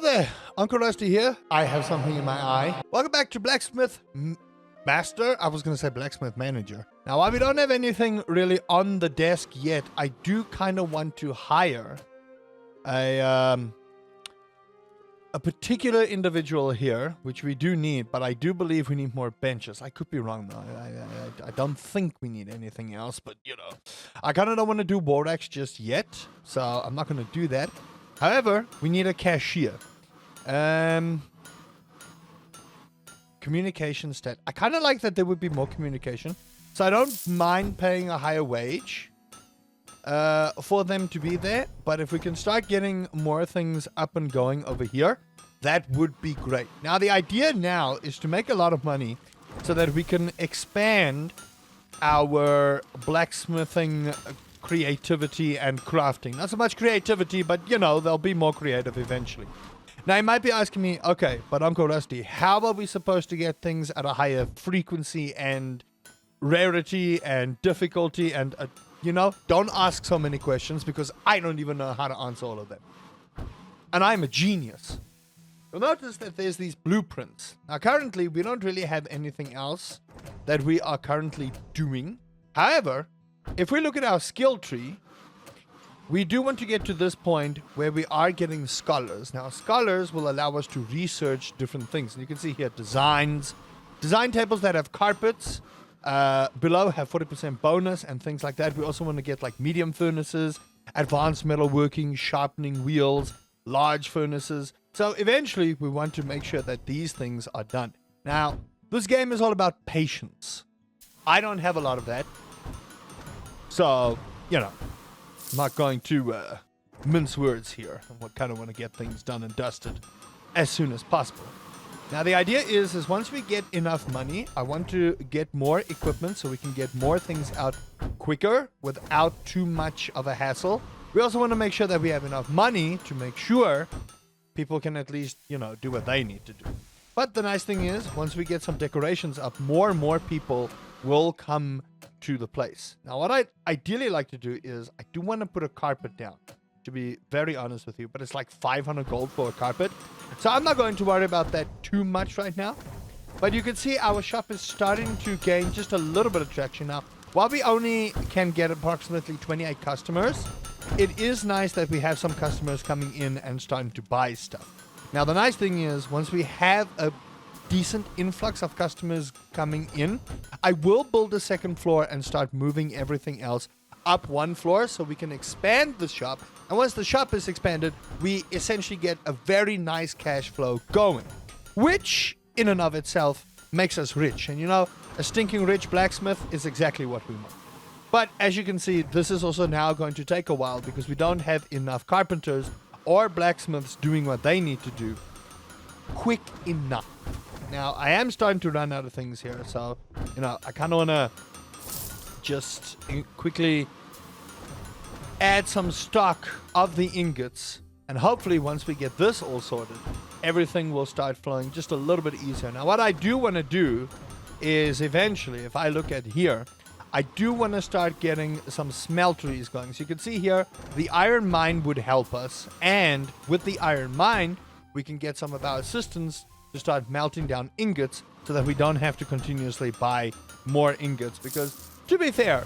Hello there, Uncle Rusty here. I have something in my eye. Welcome back to Blacksmith Master. I was going to say Blacksmith Manager. Now, while we don't have anything really on the desk yet, I do kind of want to hire a particular individual here, which we do need, but I do believe we need more benches. I could be wrong, though. I don't think we need anything else, but, you know. I kind of don't want to do war axe just yet, so I'm not going to do that. However, we need a cashier. Communication stat. I kind of like that there would be more communication. So I don't mind paying a higher wage for them to be there. But if we can start getting more things up and going over here, that would be great. Now, the idea now is to make a lot of money so that we can expand our blacksmithing creativity and crafting. Not so much creativity, but, you know, they'll be more creative eventually. Now, you might be asking me, okay, but Uncle Rusty, how are we supposed to get things at a higher frequency and rarity and difficulty and, you know, don't ask so many questions because I don't even know how to answer all of them. And I'm a genius. You'll notice that there's these blueprints. Now, currently, we don't really have anything else that we are currently doing. However, if we look at our skill tree, we do want to get to this point where we are getting scholars. Now, scholars will allow us to research different things. And you can see here design tables that have carpets below have 40% bonus and things like that. We also want to get like medium furnaces, advanced metalworking, sharpening wheels, large furnaces. So eventually we want to make sure that these things are done. Now, this game is all about patience. I don't have a lot of that. So, you know, I'm not going to mince words here. I kind of want to get things done and dusted as soon as possible. Now, the idea is once we get enough money, I want to get more equipment so we can get more things out quicker without too much of a hassle. We also want to make sure that we have enough money to make sure people can at least, you know, do what they need to do. But the nice thing is, once we get some decorations up, more and more people will come to the place. Now, what I'd ideally like to do is I do want to put a carpet down, to be very honest with you, but it's like 500 gold for a carpet. So I'm not going to worry about that too much right now. But you can see our shop is starting to gain just a little bit of traction now. While we only can get approximately 28 customers, it is nice that we have some customers coming in and starting to buy stuff. Now, the nice thing is once we have a decent influx of customers coming in, I will build a second floor and start moving everything else up one floor so we can expand the shop. And once the shop is expanded, we essentially get a very nice cash flow going, which in and of itself makes us rich. And you know, a stinking rich blacksmith is exactly what we want. But as you can see, this is also now going to take a while because we don't have enough carpenters or blacksmiths doing what they need to do quick enough. Now, I am starting to run out of things here, so, you know, I kind of want to just quickly add some stock of the ingots, and hopefully once we get this all sorted, everything will start flowing just a little bit easier. Now, what I do want to do is eventually, if I look at here, I do want to start getting some smelteries going. So you can see here, the iron mine would help us, and with the iron mine, we can get some of our assistants to start melting down ingots so that we don't have to continuously buy more ingots. Because, to be fair,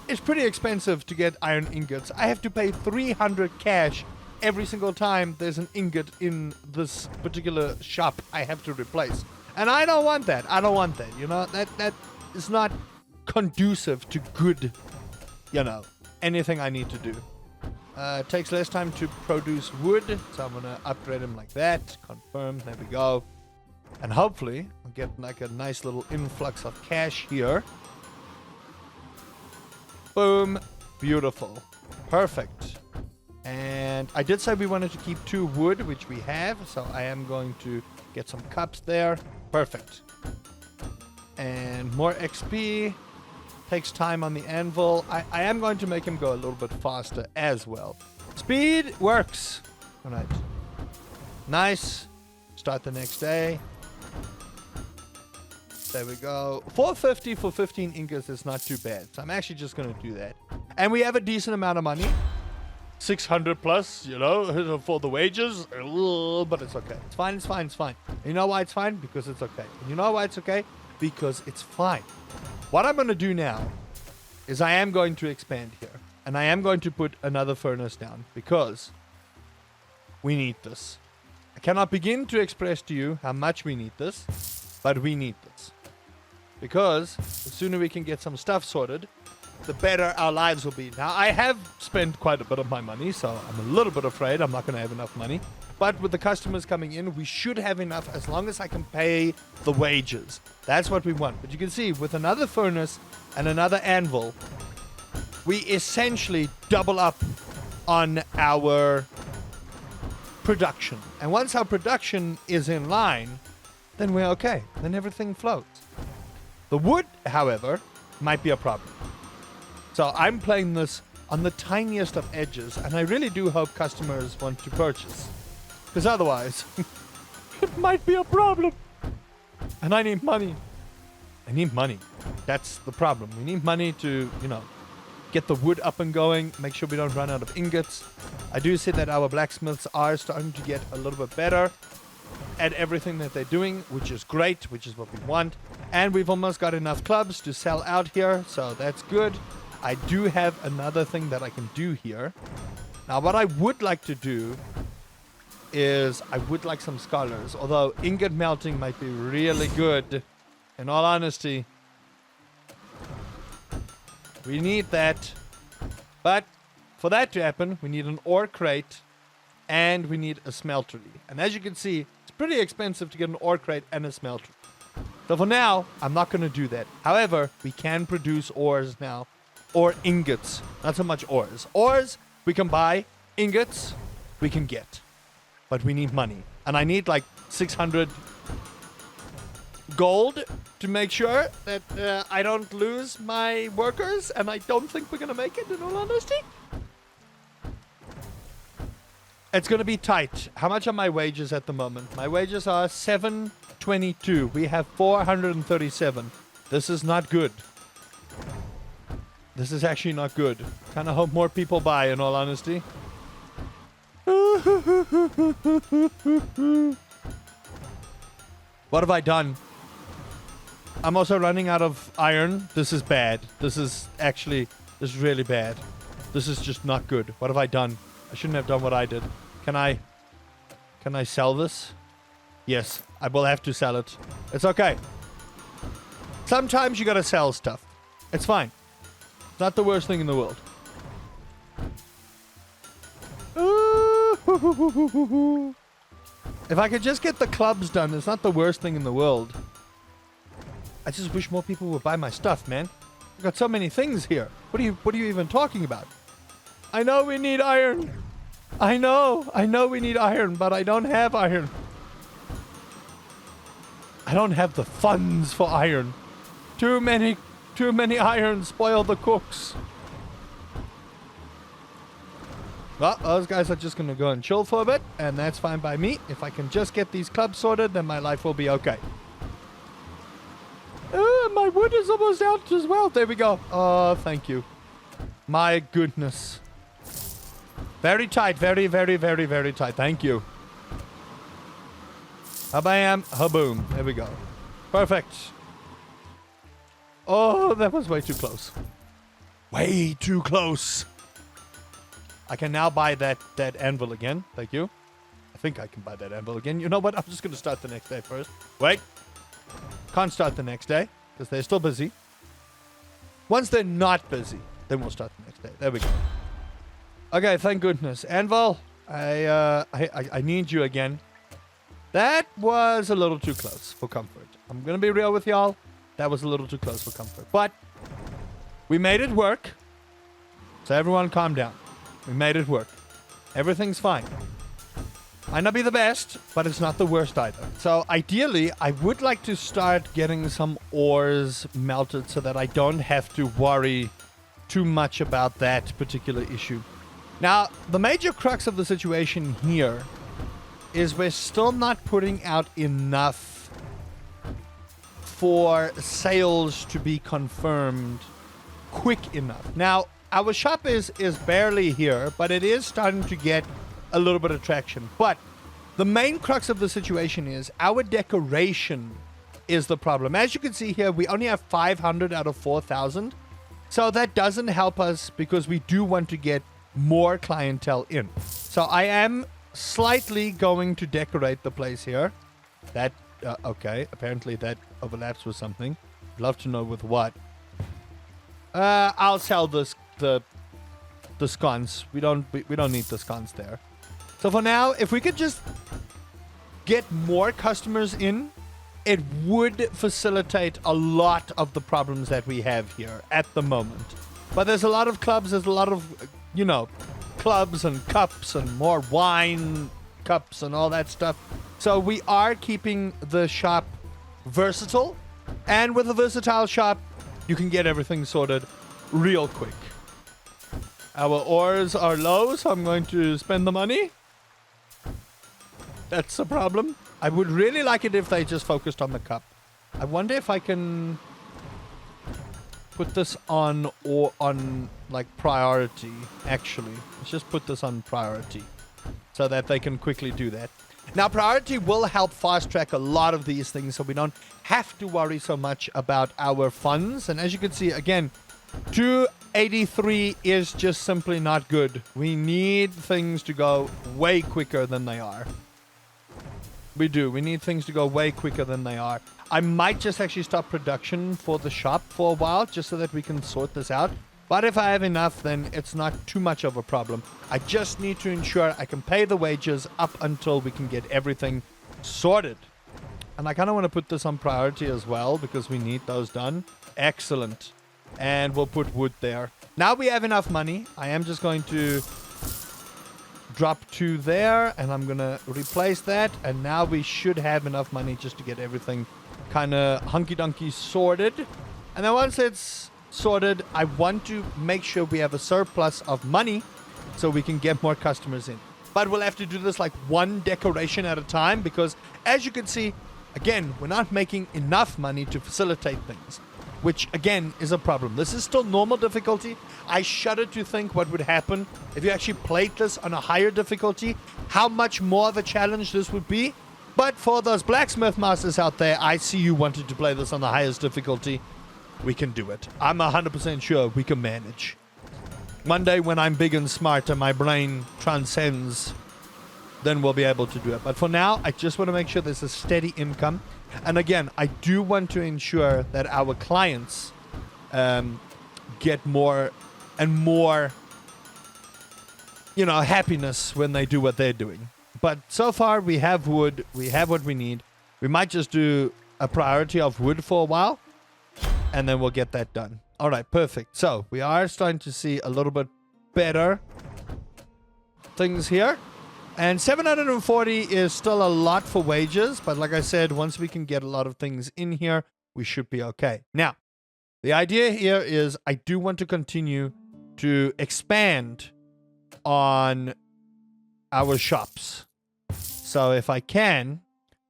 it's pretty expensive to get iron ingots. I have to pay 300 cash every single time there's an ingot in this particular shop I have to replace. And I don't want that. I don't want that. You know, that is not conducive to good, you know, anything I need to do. It takes less time to produce wood, so I'm going to upgrade them like that. Confirm. There we go. And hopefully, I'll get like a nice little influx of cash here. Boom. Beautiful. Perfect. And I did say we wanted to keep 2 wood, which we have. So I am going to get some cups there. Perfect. And more XP. Takes time on the anvil. I am going to make him go a little bit faster as well. Speed works. All right. Nice. Start the next day. There we go. 450 for 15 ingots is not too bad. So I'm actually just going to do that. And we have a decent amount of money. 600 plus, you know, for the wages. But it's okay. It's fine, it's fine, it's fine. You know why it's fine? Because it's okay. And you know why it's okay? Because it's fine. What I'm going to do now is I am going to expand here. And I am going to put another furnace down because we need this. I cannot begin to express to you how much we need this, but we need this. Because the sooner we can get some stuff sorted, the better our lives will be. Now, I have spent quite a bit of my money, so I'm a little bit afraid I'm not going to have enough money. But with the customers coming in, we should have enough as long as I can pay the wages. That's what we want. But you can see, with another furnace and another anvil, we essentially double up on our production. And once our production is in line, then we're okay. Then everything floats. The wood, however, might be a problem. So I'm playing this on the tiniest of edges, and I really do hope customers want to purchase. Because otherwise, it might be a problem. And I need money. I need money. That's the problem. We need money to, you know, get the wood up and going, make sure we don't run out of ingots. I do see that our blacksmiths are starting to get a little bit better at everything that they're doing, which is great, which is what we want. And we've almost got enough clubs to sell out here, so that's good. I do have another thing that I can do here. Now, what I would like to do is I would like some scholars, although ingot melting might be really good. In all honesty, we need that. But for that to happen, we need an ore crate and we need a smeltery. And as you can see, it's pretty expensive to get an ore crate and a smeltery. So for now, I'm not going to do that. However, we can produce ores now. Or ingots. Not so much ores. Ores, we can buy. Ingots, we can get. But we need money. And I need like 600 gold to make sure that I don't lose my workers. And I don't think we're going to make it, in all honesty. It's going to be tight. How much are my wages at the moment? My wages are 722. We have 437. This is not good. This is actually not good. Kind of hope more people buy, in all honesty. What have I done? I'm also running out of iron. This is bad. This is really bad. This is just not good. What have I done? I shouldn't have done what I did. Can I sell this? Yes, I will have to sell it. It's okay. Sometimes you gotta sell stuff. It's fine. It's not the worst thing in the world. If I could just get the clubs done, it's not the worst thing in the world. I just wish more people would buy my stuff, man. I've got so many things here. What are you even talking about? I know we need iron. I know we need iron, but I don't have iron. I don't have the funds for iron. Too many irons spoil the cooks. Well, those guys are just going to go and chill for a bit, and that's fine by me. If I can just get these clubs sorted, then my life will be okay. My wood is almost out as well. There we go. Oh, thank you. My goodness. Very tight. Very, very, very, very tight. Thank you. Habam, haboom. There we go. Perfect. Oh, that was way too close. Way too close. I can now buy that anvil again. Thank you. I think I can buy that anvil again. You know what? I'm just going to start the next day first. Wait. Can't start the next day because they're still busy. Once they're not busy, then we'll start the next day. There we go. Okay, thank goodness. Anvil, I need you again. That was a little too close for comfort. I'm going to be real with y'all. That was a little too close for comfort. But we made it work. So everyone calm down. We made it work. Everything's fine. Might not be the best, but it's not the worst either. So ideally, I would like to start getting some ores melted so that I don't have to worry too much about that particular issue. Now, the major crux of the situation here is we're still not putting out enough for sales to be confirmed quick enough. Now, our shop is barely here, but it is starting to get a little bit of traction. But the main crux of the situation is our decoration is the problem. As you can see here, we only have 500 out of 4,000. So that doesn't help us because we do want to get more clientele in. So I am slightly going to decorate the place here. That, okay, apparently that overlaps with something. I'd love to know with what. I'll sell this, the scones. We don't need the scones there. So for now, if we could just get more customers in, it would facilitate a lot of the problems that we have here at the moment. But there's a lot of clubs, there's a lot of, you know, clubs and cups and more wine cups and all that stuff. So we are keeping the shop versatile. And with a versatile shop, you can get everything sorted real quick. Our ores are low, so I'm going to spend the money. That's the problem. I would really like it if they just focused on the cup. I wonder if I can put this on or on like priority, actually. Let's just put this on priority so that they can quickly do that. Now, priority will help fast track a lot of these things so we don't have to worry so much about our funds. And as you can see, again, 283 is just simply not good. We need things to go way quicker than they are. We do. We need things to go way quicker than they are. I might just actually stop production for the shop for a while just so that we can sort this out. But if I have enough, then it's not too much of a problem. I just need to ensure I can pay the wages up until we can get everything sorted. And I kind of want to put this on priority as well because we need those done. Excellent. And we'll put wood there. Now we have enough money. I am just going to drop 2 there, and I'm gonna replace that, and now we should have enough money just to get everything kind of hunky-dunky sorted. And then once it's sorted, I want to make sure we have a surplus of money so we can get more customers in. But we'll have to do this like one decoration at a time because, as you can see, again, we're not making enough money to facilitate things, which again is a problem. This is still normal difficulty. I shudder to think what would happen if you actually played this on a higher difficulty, how much more of a challenge this would be. But for those Blacksmith Masters out there, I see you wanted to play this on the highest difficulty. We can do it. I'm 100% sure we can manage. One day when I'm big and smart and my brain transcends, then we'll be able to do it. But for now, I just want to make sure there's a steady income. And again, I do want to ensure that our clients get more and more, you know, happiness when they do what they're doing. But so far, we have wood. We have what we need. We might just do a priority of wood for a while, and then we'll get that done. All right, perfect. So we are starting to see a little bit better things here. And 740 is still a lot for wages, but like I said, once we can get a lot of things in here, we should be okay. Now, the idea here is I do want to continue to expand on our shops. So if I can,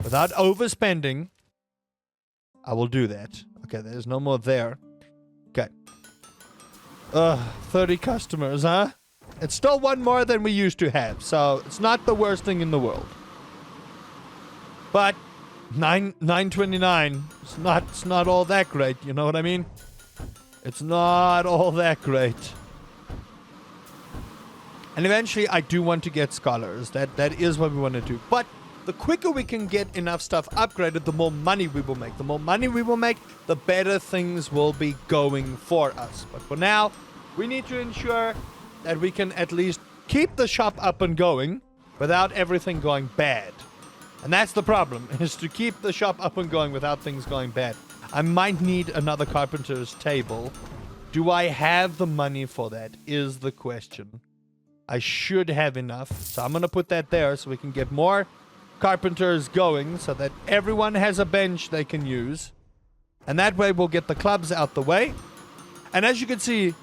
without overspending, I will do that. Okay, there's no more there. Okay. 30 customers, huh? It's still one more than we used to have, so it's not the worst thing in the world. But 929, it's not all that great, you know what I mean? It's not all that great. And eventually I do want to get scholars. That is what we want to do. But the quicker we can get enough stuff upgraded, the more money we will make. The more money we will make, the better things will be going for us. But for now, we need to ensure that we can at least keep the shop up and going without everything going bad. And that's the problem, is to keep the shop up and going without things going bad. I might need another carpenter's table. Do I have the money for that, is the question. I should have enough. So I'm going to put that there so we can get more carpenters going so that everyone has a bench they can use. And that way we'll get the clubs out the way. And as you can see,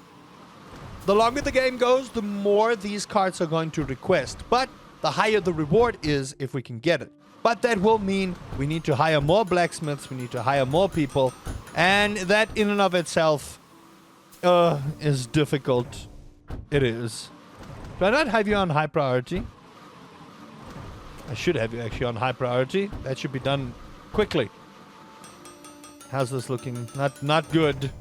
the longer the game goes, the more these carts are going to request. But the higher the reward is if we can get it. But that will mean we need to hire more blacksmiths, we need to hire more people. And that in and of itself is difficult It is. Do I not have you on high priority? I should have you actually on high priority. That should be done quickly. How's this looking? Not good.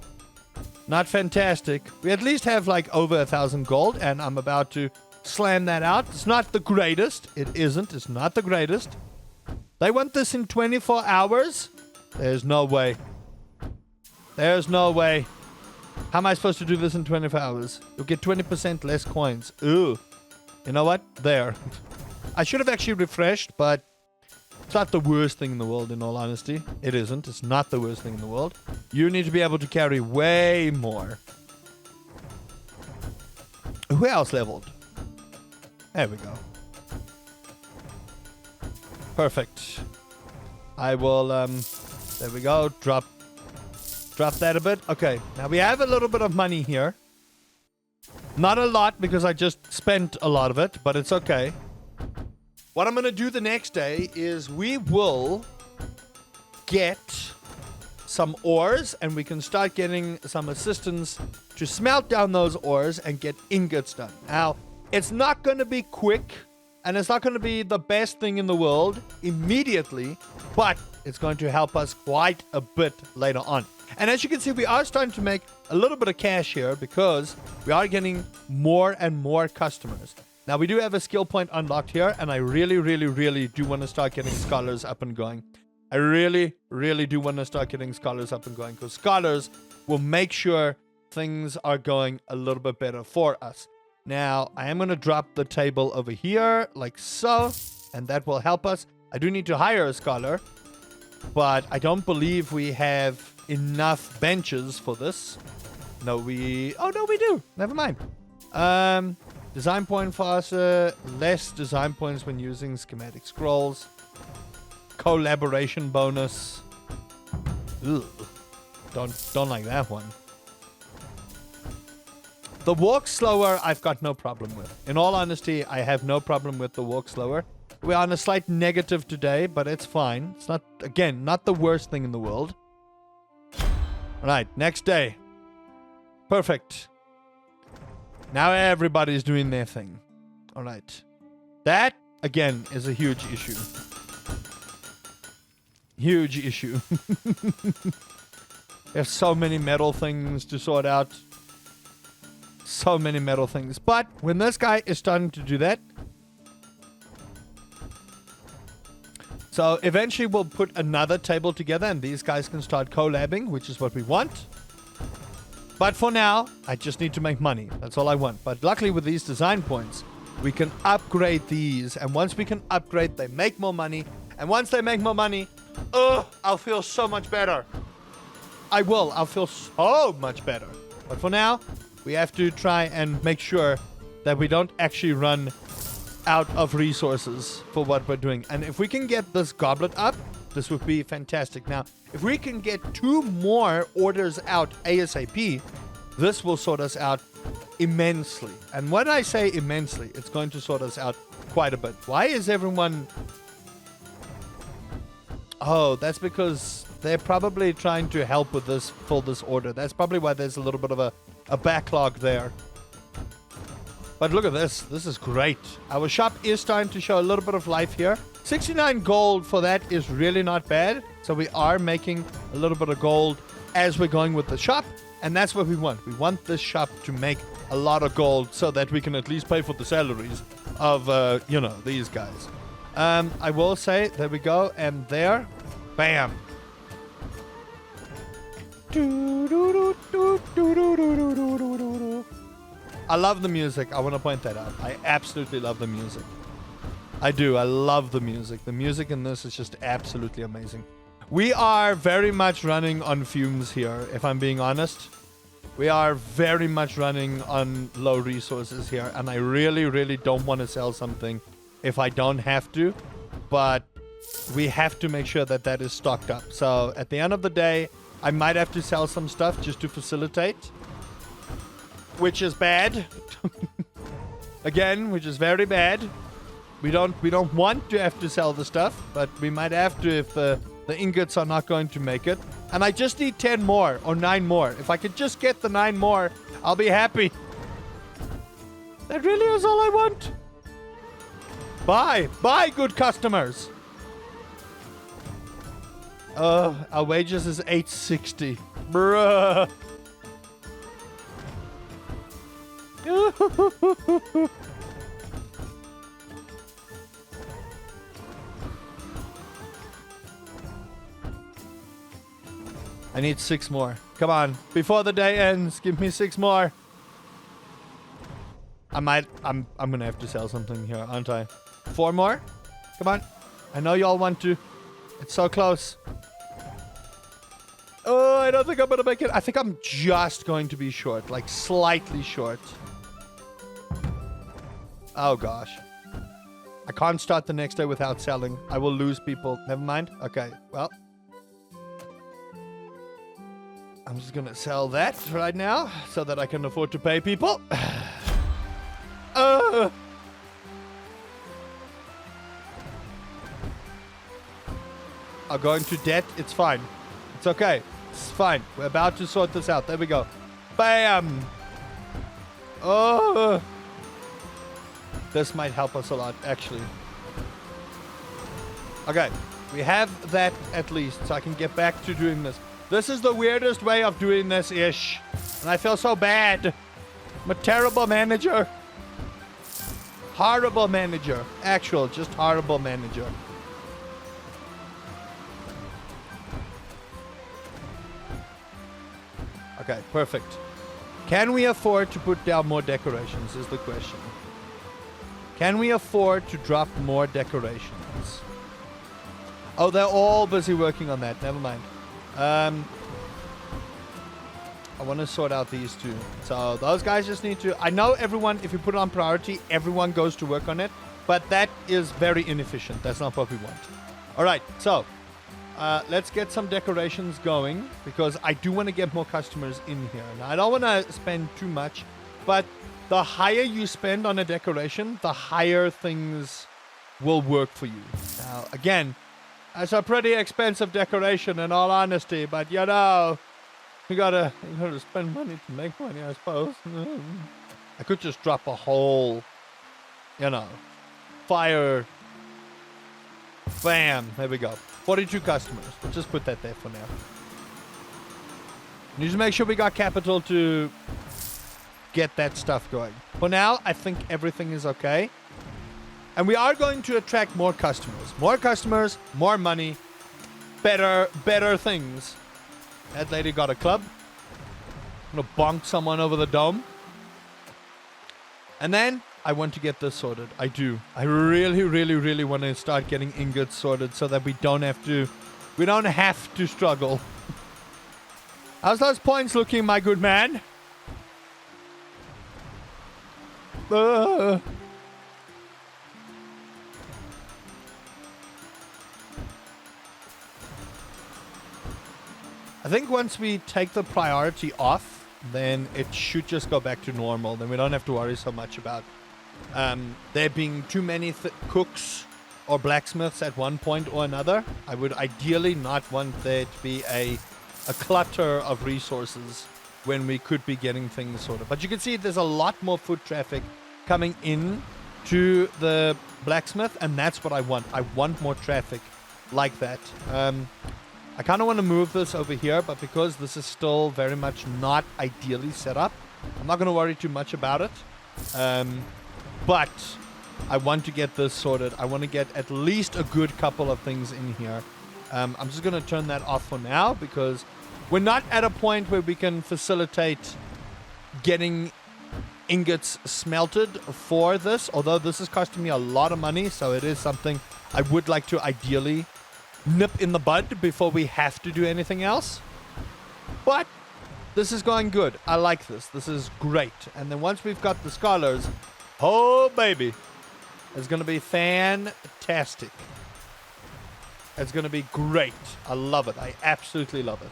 Not fantastic. We at least have like over 1,000 gold, and I'm about to slam that out. It's not the greatest. It isn't. It's not the greatest. They want this in 24 hours? There's no way. There's no way. How am I supposed to do this in 24 hours? You'll get 20% less coins. Ooh. You know what? There. I should have actually refreshed, but it's not the worst thing in the world, in all honesty. It isn't. It's not the worst thing in the world. You need to be able to carry way more. Who else leveled? There we go. Perfect. I will, there we go. Drop that a bit. Okay. Now we have a little bit of money here. Not a lot because I just spent a lot of it, but it's okay. What I'm going to do the next day is we will get some ores, and we can start getting some assistance to smelt down those ores and get ingots done. Now, it's not going to be quick, and it's not going to be the best thing in the world immediately, but it's going to help us quite a bit later on. And as you can see, we are starting to make a little bit of cash here because we are getting more and more customers. Now, we do have a skill point unlocked here, and I really, really, really do want to start getting scholars up and going. I really, really do want to start getting scholars up and going because scholars will make sure things are going a little bit better for us. Now, I am going to drop the table over here like so, and that will help us. I do need to hire a scholar, but I don't believe we have enough benches for this. No, oh, no, we do. Never mind. Design point faster, less design points when using schematic scrolls. Collaboration bonus. Ugh. Don't like that one. The walk slower, I've got no problem with. In all honesty, I have no problem with the walk slower. We're on a slight negative today, but it's fine. It's not, again, not the worst thing in the world. All right, next day. Perfect. Now everybody's doing their thing. All right. That, again, is a huge issue. Huge issue. There's so many metal things to sort out. So many metal things. But when this guy is starting to do that, so eventually we'll put another table together and these guys can start collabing, which is what we want. But for now, I just need to make money. That's all I want. But luckily with these design points, we can upgrade these. And once we can upgrade, they make more money. And once they make more money, I'll feel so much better. I will. I'll feel so much better. But for now, we have to try and make sure that we don't actually run out of resources for what we're doing. And if we can get this goblet up, this would be fantastic. Now, if we can get 2 more orders out ASAP, this will sort us out immensely. And when I say immensely, it's going to sort us out quite a bit. Why is everyone... Oh, that's because they're probably trying to help with this, fill this order. That's probably why there's a little bit of a backlog there. But look at this. This is great. Our shop is starting to show a little bit of life here. 69 gold for that is really not bad. So we are making a little bit of gold as we're going with the shop. And that's what we want. We want this shop to make a lot of gold so that we can at least pay for the salaries of, these guys. I will say, there we go. And there, bam. I love the music. I want to point that out. I absolutely love the music. I do. I love the music. The music in this is just absolutely amazing. We are very much running on fumes here, if I'm being honest. We are very much running on low resources here, and I really, really don't want to sell something if I don't have to, but we have to make sure that that is stocked up. So at the end of the day, I might have to sell some stuff just to facilitate, which is bad. Again, which is very bad. We don't want to have to sell the stuff, but we might have to if the ingots are not going to make it. And I just need 10 more or 9 more. If I could just get the 9 more, I'll be happy. That really is all I want. Bye. Bye, good customers. Our wages is $8.60. Bruh. I need 6 more. Come on. Before the day ends, give me 6 more. I'm gonna have to sell something here, aren't I? 4 more? Come on. I know y'all want to. It's so close. Oh, I don't think I'm gonna make it. I think I'm just going to be short. Like, slightly short. Oh, gosh. I can't start the next day without selling. I will lose people. Never mind. Okay, well. I'm just gonna sell that right now so that I can afford to pay people. Are going to debt. It's fine. It's okay. It's fine. We're about to sort this out. There we go. Bam! Oh! This might help us a lot, actually. Okay. We have that at least, so I can get back to doing this. This is the weirdest way of doing this-ish. And I feel so bad. I'm a terrible manager. Horrible manager. Actual, just horrible manager. Okay, perfect. Can we afford to put down more decorations is the question. Can we afford to drop more decorations? Oh, they're all busy working on that. Never mind. I want to sort out these two. So those guys just need to... I know everyone, if you put it on priority, everyone goes to work on it. But that is very inefficient. That's not what we want. All right, so... let's get some decorations going, because I do want to get more customers in here. Now, I don't want to spend too much, but the higher you spend on a decoration, the higher things will work for you. Now, again, it's a pretty expensive decoration in all honesty, but you know, you gotta spend money to make money, I suppose. I could just drop a whole, you know, fire. Bam, there we go. 42 customers. We'll just put that there for now. Need to make sure we got capital to get that stuff going. For now, I think everything is okay. And we are going to attract more customers. More customers, more money, better things. That lady got a club. I'm gonna bonk someone over the dome. And then I want to get this sorted. I do. I really want to start getting ingots sorted so that we don't have to struggle. How's those points looking, my good man? I think once we take the priority off, then it should just go back to normal. Then we don't have to worry so much about there being too many cooks or blacksmiths at one point or another. I would ideally not want there to be a clutter of resources when we could be getting things sorted. But you can see there's a lot more foot traffic coming in to the blacksmith, and that's what I want. I want more traffic like that. I kind of want to move this over here, but because this is still very much not ideally set up, I'm not going to worry too much about it. But I want to get this sorted. I want to get at least a good couple of things in here. I'm just going to turn that off for now, because we're not at a point where we can facilitate getting ingots smelted for this, although this is costing me a lot of money, so it is something I would like to ideally nip in the bud before we have to do anything else. But this is going good. I like this. This is great. And then once we've got the scholars, oh baby, it's going to be fantastic. It's going to be great. I love it. I absolutely love it.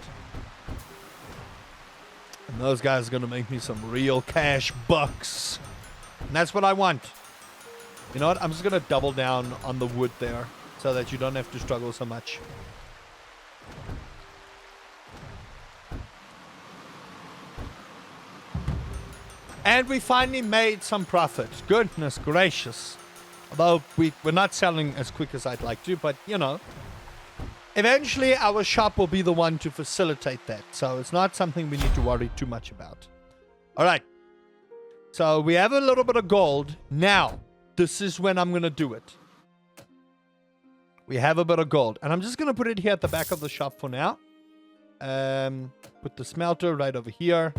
And those guys are going to make me some real cash bucks. And that's what I want. You know what? I'm just going to double down on the wood there so that you don't have to struggle so much. And we finally made some profit. Goodness gracious. Although we're not selling as quick as I'd like to, but you know. Eventually our shop will be the one to facilitate that. So it's not something we need to worry too much about. Alright. So we have a little bit of gold. Now, this is when I'm going to do it. We have a bit of gold. And I'm just going to put it here at the back of the shop for now. Put the smelter right over here.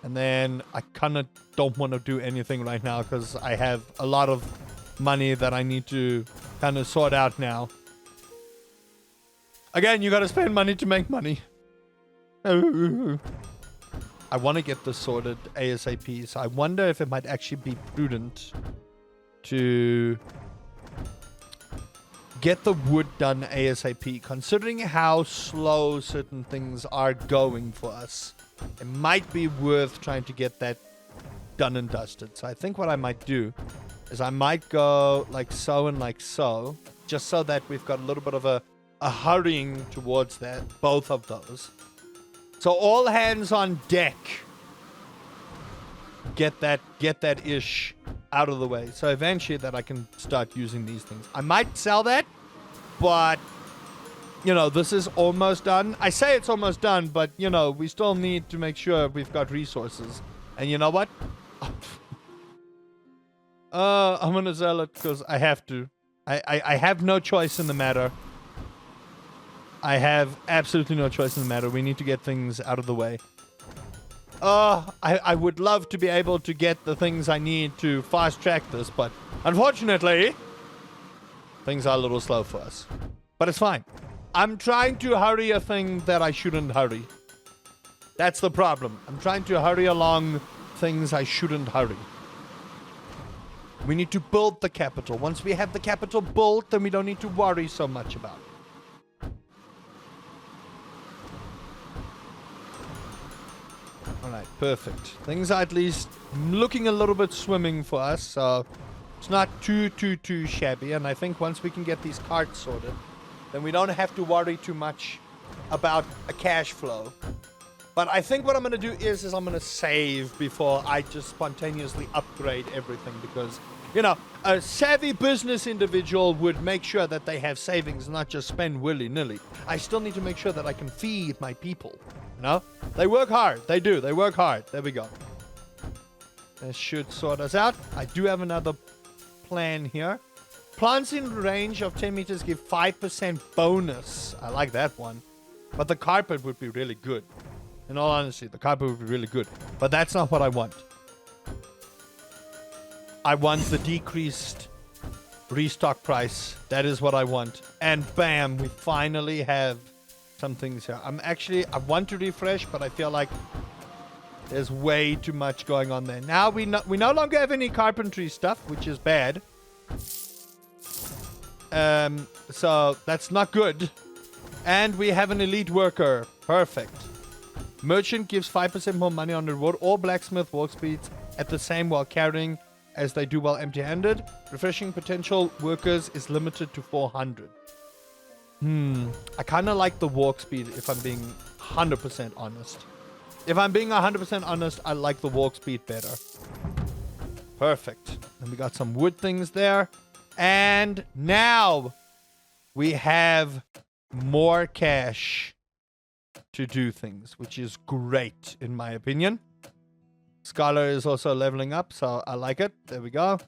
And then I kind of don't want to do anything right now because I have a lot of money that I need to kind of sort out now. Again, you got to spend money to make money. I want to get this sorted ASAP. So I wonder if it might actually be prudent to get the wood done ASAP. Considering how slow certain things are going for us, it might be worth trying to get that done and dusted. So I think what I might do is I might go like so and like so, just so that we've got a little bit of a hurrying towards that, both of those. So all hands on deck. Get that ish out of the way. So eventually that I can start using these things. I might sell that, but you know, this is almost done. I say it's almost done, but, you know, we still need to make sure we've got resources. And you know what? I'm going to sell it because I have to. I have no choice in the matter. I have absolutely no choice in the matter. We need to get things out of the way. I would love to be able to get the things I need to fast track this, but unfortunately, things are a little slow for us. But it's fine. I'm trying to hurry a thing that I shouldn't hurry. That's the problem. I'm trying to hurry along things I shouldn't hurry. We need to build the capital. Once we have the capital built, then we don't need to worry so much about it. Alright, perfect. Things are at least looking a little bit swimming for us, so it's not too shabby. And I think once we can get these carts sorted, then we don't have to worry too much about a cash flow. But I think what I'm going to do is I'm going to save before I just spontaneously upgrade everything. Because, you know, a savvy business individual would make sure that they have savings, not just spend willy-nilly. I still need to make sure that I can feed my people. You know? They work hard. They do. They work hard. There we go. This should sort us out. I do have another plan here. Plants in range of 10 meters give 5% bonus. I like that one. But the carpet would be really good. In all honesty, the carpet would be really good. But that's not what I want. I want the decreased restock price. That is what I want. And bam, we finally have some things here. I want to refresh, but I feel like there's way too much going on there. Now we no longer have any carpentry stuff, which is bad. So that's not good. And we have an elite worker. Perfect. Merchant gives 5% more money on the reward. All blacksmith walk speeds at the same while carrying as they do while empty-handed. Refreshing potential workers is limited to 400. I kind of like the walk speed if I'm being 100% honest. If I'm being 100% honest, I like the walk speed better. Perfect. And we got some wood things there. And now we have more cash to do things, which is great in my opinion. Scholar is also leveling up, so I like it. There we go.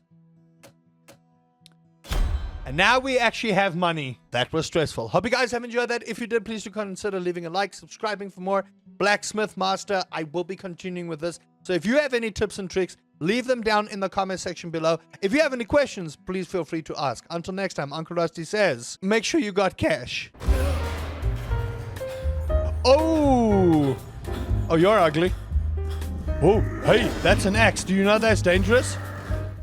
And now we actually have money. That was stressful. Hope you guys have enjoyed that. If you did, please do consider leaving a like, subscribing for more Blacksmith Master. I will be continuing with this. So if you have any tips and tricks, leave them down in the comment section below. If you have any questions, please feel free to ask. Until next time, Uncle Rusty says, make sure you got cash. Oh, you're ugly. Oh, hey, that's an axe. Do you know that's dangerous?